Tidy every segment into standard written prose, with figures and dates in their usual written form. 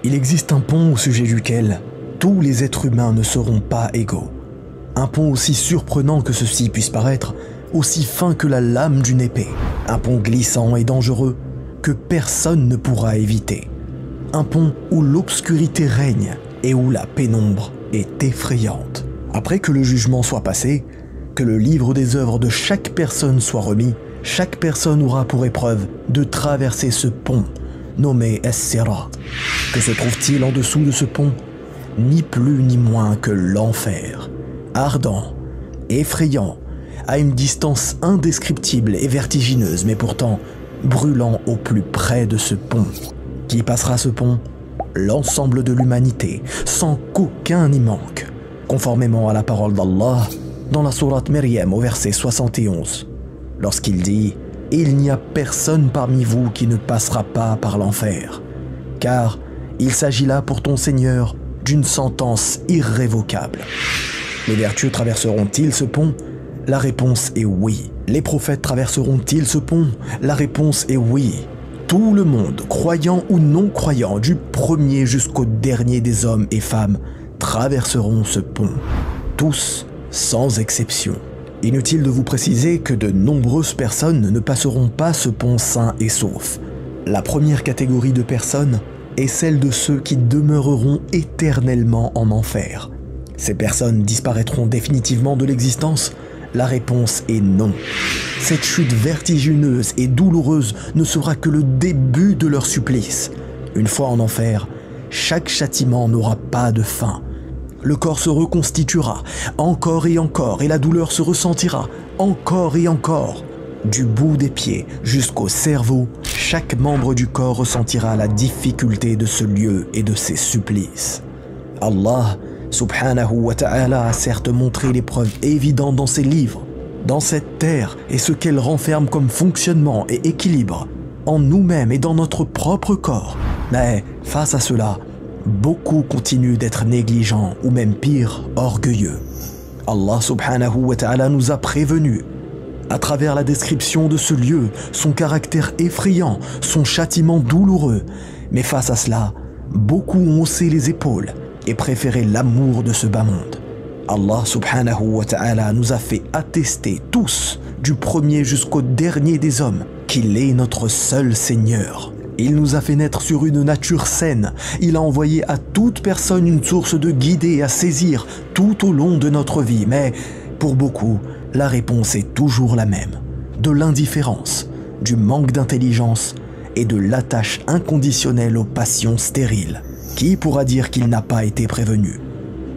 Il existe un pont au sujet duquel tous les êtres humains ne seront pas égaux. Un pont aussi surprenant que ceci puisse paraître, aussi fin que la lame d'une épée. Un pont glissant et dangereux que personne ne pourra éviter. Un pont où l'obscurité règne et où la pénombre est effrayante. Après que le jugement soit passé, que le livre des œuvres de chaque personne soit remis, chaque personne aura pour épreuve de traverser ce pont nommé As-Sirat. Que se trouve-t-il en dessous de ce pont? Ni plus ni moins que l'enfer. Ardent, effrayant, à une distance indescriptible et vertigineuse, mais pourtant brûlant au plus près de ce pont. Qui passera ce pont? L'ensemble de l'humanité, sans qu'aucun n'y manque, conformément à la parole d'Allah dans la sourate Maryam au verset 71, lorsqu'il dit « Il n'y a personne parmi vous qui ne passera pas par l'enfer, car il s'agit là pour ton Seigneur d'une sentence irrévocable. » Les vertueux traverseront-ils ce pont? La réponse est oui. Les prophètes traverseront-ils ce pont? La réponse est oui. Tout le monde, croyant ou non croyant, du premier jusqu'au dernier des hommes et femmes, traverseront ce pont. Tous, sans exception. Inutile de vous préciser que de nombreuses personnes ne passeront pas ce pont sains et saufs. La première catégorie de personnes est celle de ceux qui demeureront éternellement en enfer. Ces personnes disparaîtront définitivement de l'existence? La réponse est non. Cette chute vertigineuse et douloureuse ne sera que le début de leur supplice. Une fois en enfer, chaque châtiment n'aura pas de fin. Le corps se reconstituera encore et la douleur se ressentira encore et encore. Du bout des pieds jusqu'au cerveau, chaque membre du corps ressentira la difficulté de ce lieu et de ses supplices. Allah subhanahu wa ta'ala a certes montré les preuves évidentes dans ses livres, dans cette terre et ce qu'elle renferme comme fonctionnement et équilibre, en nous-mêmes et dans notre propre corps. Mais face à cela, beaucoup continuent d'être négligents ou même pire, orgueilleux. Allah subhanahu wa ta'ala nous a prévenus à travers la description de ce lieu, son caractère effrayant, son châtiment douloureux. Mais face à cela, beaucoup ont haussé les épaules et préféré l'amour de ce bas monde. Allah subhanahu wa ta'ala nous a fait attester tous, du premier jusqu'au dernier des hommes, qu'il est notre seul Seigneur. Il nous a fait naître sur une nature saine. Il a envoyé à toute personne une source de guider à saisir tout au long de notre vie. Mais pour beaucoup, la réponse est toujours la même. De l'indifférence, du manque d'intelligence et de l'attache inconditionnelle aux passions stériles. Qui pourra dire qu'il n'a pas été prévenu?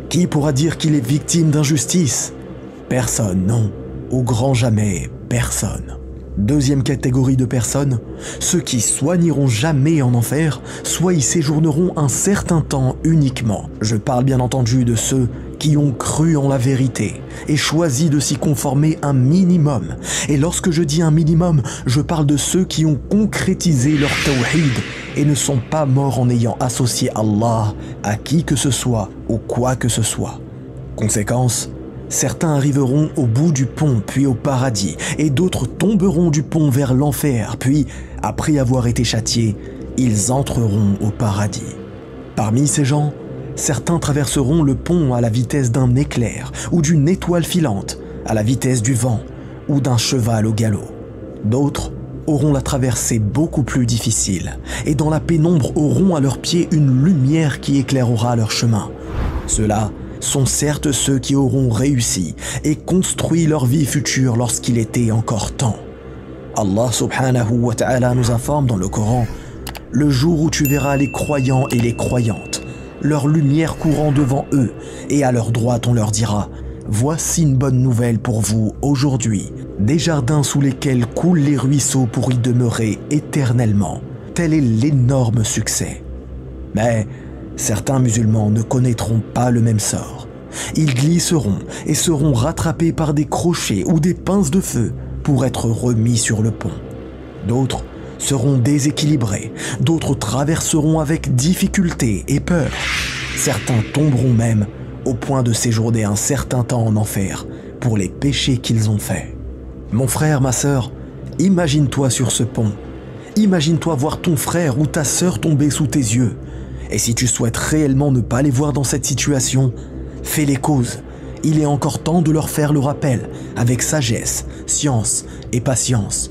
Qui pourra dire qu'il est victime d'injustice? Personne, non. Au grand jamais, personne. Deuxième catégorie de personnes, ceux qui soit n'iront jamais en enfer, soit y séjourneront un certain temps uniquement. Je parle bien entendu de ceux qui ont cru en la vérité et choisi de s'y conformer un minimum. Et lorsque je dis un minimum, je parle de ceux qui ont concrétisé leur tawhid et ne sont pas morts en ayant associé Allah à qui que ce soit ou quoi que ce soit. Conséquence, certains arriveront au bout du pont puis au paradis et d'autres tomberont du pont vers l'enfer puis, après avoir été châtiés, ils entreront au paradis. Parmi ces gens, certains traverseront le pont à la vitesse d'un éclair ou d'une étoile filante, à la vitesse du vent ou d'un cheval au galop. D'autres auront la traversée beaucoup plus difficile et dans la pénombre auront à leurs pieds une lumière qui éclairera leur chemin. Ceux-là sont certes ceux qui auront réussi et construit leur vie future lorsqu'il était encore temps. Allah subhanahu wa ta'ala nous informe dans le Coran: le jour où tu verras les croyants et les croyantes, leur lumière courant devant eux, et à leur droite on leur dira: voici une bonne nouvelle pour vous aujourd'hui, des jardins sous lesquels coulent les ruisseaux pour y demeurer éternellement. Tel est l'énorme succès. Mais certains musulmans ne connaîtront pas le même sort. Ils glisseront et seront rattrapés par des crochets ou des pinces de feu pour être remis sur le pont. D'autres seront déséquilibrés, d'autres traverseront avec difficulté et peur. Certains tomberont même au point de séjourner un certain temps en enfer pour les péchés qu'ils ont faits. Mon frère, ma sœur, Imagine-toi sur ce pont. Imagine-toi voir ton frère ou ta sœur tomber sous tes yeux. Et si tu souhaites réellement ne pas les voir dans cette situation, fais les causes. Il est encore temps de leur faire le rappel, avec sagesse, science et patience.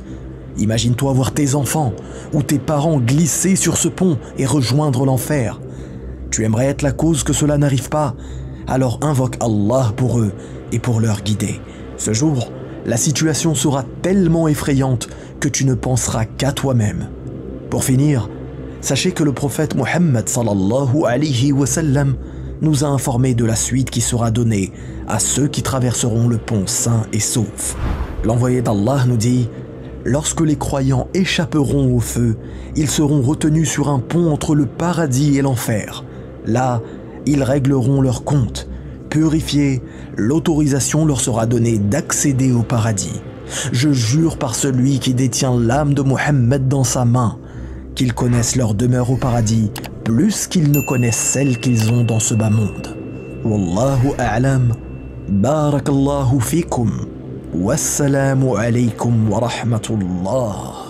Imagine-toi voir tes enfants ou tes parents glisser sur ce pont et rejoindre l'enfer. Tu aimerais être la cause que cela n'arrive pas, alors invoque Allah pour eux et pour leur guider. Ce jour, la situation sera tellement effrayante que tu ne penseras qu'à toi-même. Pour finir, sachez que le prophète Mohammed sallallahu alayhi wa sallam nous a informé de la suite qui sera donnée à ceux qui traverseront le pont sains et saufs. L'envoyé d'Allah nous dit « Lorsque les croyants échapperont au feu, ils seront retenus sur un pont entre le paradis et l'enfer. Là, ils régleront leurs comptes. Purifiés, l'autorisation leur sera donnée d'accéder au paradis. Je jure par celui qui détient l'âme de Mohammed dans sa main, qu'ils connaissent leur demeure au paradis plus qu'ils ne connaissent celle qu'ils ont dans ce bas monde. Wallahu a'lam. Barakallahu fikum. Wassalamu alaykum wa rahmatullah.